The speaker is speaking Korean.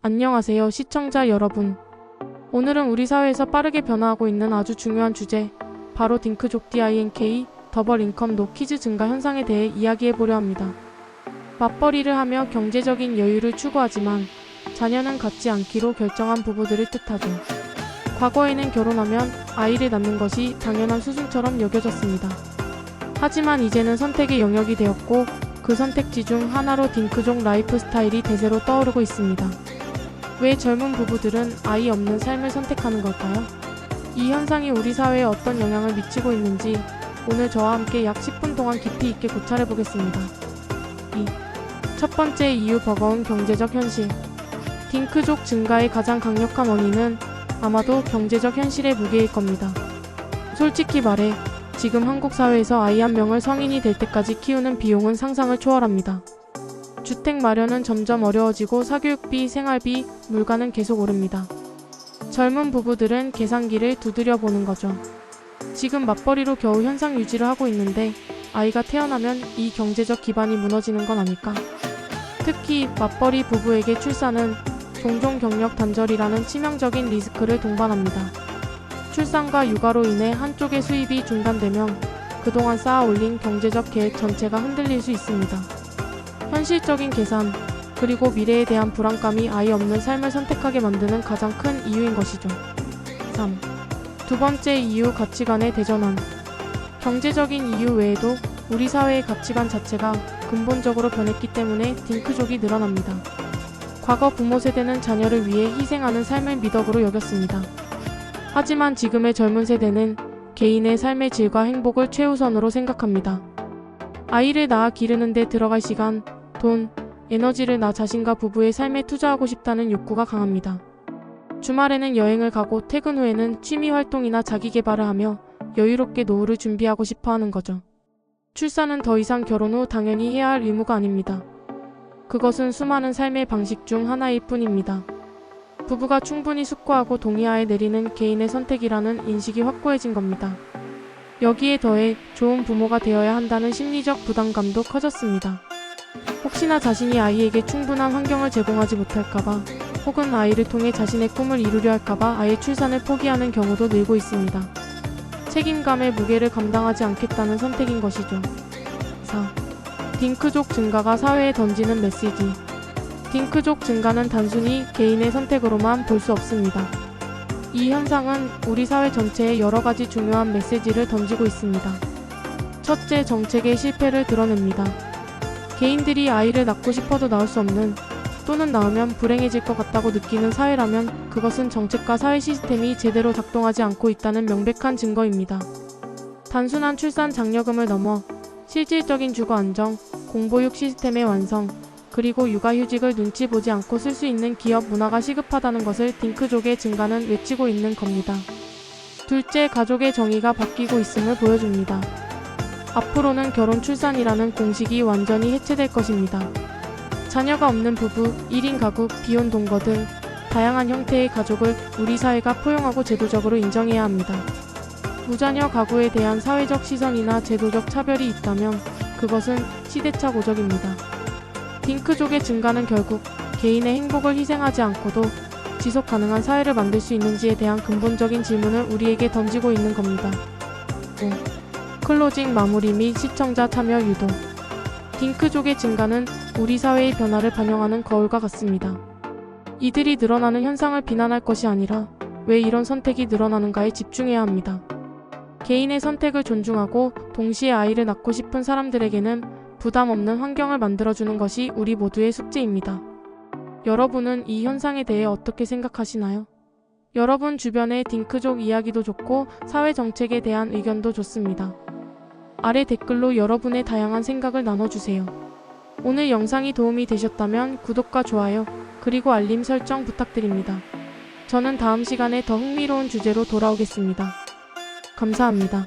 안녕하세요, 시청자 여러분. 오늘은 우리 사회에서 빠르게 변화하고 있는 아주 중요한 주제, 바로 딩크족 DINK, 더블 인컴 노키즈 증가 현상에 대해 이야기해보려 합니다. 맞벌이를 하며 경제적인 여유를 추구하지만 자녀는 갖지 않기로 결정한 부부들을 뜻하죠. 과거에는 결혼하면 아이를 낳는 것이 당연한 수순처럼 여겨졌습니다. 하지만 이제는 선택의 영역이 되었고, 그 선택지 중 하나로 딩크족 라이프 스타일이 대세로 떠오르고 있습니다. 왜 젊은 부부들은 아이 없는 삶을 선택하는 걸까요? 이 현상이 우리 사회에 어떤 영향을 미치고 있는지 오늘 저와 함께 약 10분 동안 깊이 있게 고찰해 보겠습니다. 첫 번째 이유, 버거운 경제적 현실. 딩크족 증가의 가장 강력한 원인은 아마도 경제적 현실의 무게일 겁니다. 솔직히 말해 지금 한국 사회에서 아이 한 명을 성인이 될 때까지 키우는 비용은 상상을 초월합니다. 주택 마련은 점점 어려워지고 사교육비, 생활비, 물가는 계속 오릅니다. 젊은 부부들은 계산기를 두드려 보는 거죠. 지금 맞벌이로 겨우 현상 유지를 하고 있는데 아이가 태어나면 이 경제적 기반이 무너지는 건 아닐까? 특히 맞벌이 부부에게 출산은 종종 경력 단절이라는 치명적인 리스크를 동반합니다. 출산과 육아로 인해 한쪽의 수입이 중단되면 그동안 쌓아 올린 경제적 계획 전체가 흔들릴 수 있습니다. 현실적인 계산, 그리고 미래에 대한 불안감이 아이 없는 삶을 선택하게 만드는 가장 큰 이유인 것이죠. 3. 두 번째 이유, 가치관의 대전환. 경제적인 이유 외에도 우리 사회의 가치관 자체가 근본적으로 변했기 때문에 딩크족이 늘어납니다. 과거 부모 세대는 자녀를 위해 희생하는 삶을 미덕으로 여겼습니다. 하지만 지금의 젊은 세대는 개인의 삶의 질과 행복을 최우선으로 생각합니다. 아이를 낳아 기르는 데 들어갈 시간, 돈, 에너지를 나 자신과 부부의 삶에 투자하고 싶다는 욕구가 강합니다. 주말에는 여행을 가고 퇴근 후에는 취미 활동이나 자기 개발을 하며 여유롭게 노후를 준비하고 싶어 하는 거죠. 출산은 더 이상 결혼 후 당연히 해야 할 의무가 아닙니다. 그것은 수많은 삶의 방식 중 하나일 뿐입니다. 부부가 충분히 숙고하고 동의하에 내리는 개인의 선택이라는 인식이 확고해진 겁니다. 여기에 더해 좋은 부모가 되어야 한다는 심리적 부담감도 커졌습니다. 혹시나 자신이 아이에게 충분한 환경을 제공하지 못할까봐, 혹은 아이를 통해 자신의 꿈을 이루려 할까봐 아예 출산을 포기하는 경우도 늘고 있습니다. 책임감의 무게를 감당하지 않겠다는 선택인 것이죠. 4. 딩크족 증가가 사회에 던지는 메시지. 딩크족 증가는 단순히 개인의 선택으로만 볼 수 없습니다. 이 현상은 우리 사회 전체에 여러 가지 중요한 메시지를 던지고 있습니다. 첫째, 정책의 실패를 드러냅니다. 개인들이 아이를 낳고 싶어도 낳을 수 없는, 또는 낳으면 불행해질 것 같다고 느끼는 사회라면 그것은 정책과 사회 시스템이 제대로 작동하지 않고 있다는 명백한 증거입니다. 단순한 출산 장려금을 넘어 실질적인 주거 안정, 공보육 시스템의 완성, 그리고 육아휴직을 눈치 보지 않고 쓸 수 있는 기업 문화가 시급하다는 것을 딩크족의 증가는 외치고 있는 겁니다. 둘째, 가족의 정의가 바뀌고 있음을 보여줍니다. 앞으로는 결혼 출산이라는 공식이 완전히 해체될 것입니다. 자녀가 없는 부부, 1인 가구, 비혼 동거 등 다양한 형태의 가족을 우리 사회가 포용하고 제도적으로 인정해야 합니다. 무자녀 가구에 대한 사회적 시선이나 제도적 차별이 있다면 그것은 시대착 오적입니다. 딩크족의 증가는 결국 개인의 행복을 희생하지 않고도 지속 가능한 사회를 만들 수 있는지에 대한 근본적인 질문을 우리에게 던지고 있는 겁니다. 5. 클로징 마무리 및 시청자 참여 유도. 딩크족의 증가는 우리 사회의 변화를 반영하는 거울과 같습니다. 이들이 늘어나는 현상을 비난할 것이 아니라 왜 이런 선택이 늘어나는가에 집중해야 합니다. 개인의 선택을 존중하고 동시에 아이를 낳고 싶은 사람들에게는 부담 없는 환경을 만들어주는 것이 우리 모두의 숙제입니다. 여러분은 이 현상에 대해 어떻게 생각하시나요? 여러분 주변의 딩크족 이야기도 좋고 사회 정책에 대한 의견도 좋습니다. 아래 댓글로 여러분의 다양한 생각을 나눠주세요. 오늘 영상이 도움이 되셨다면 구독과 좋아요, 그리고 알림 설정 부탁드립니다. 저는 다음 시간에 더 흥미로운 주제로 돌아오겠습니다. 감사합니다.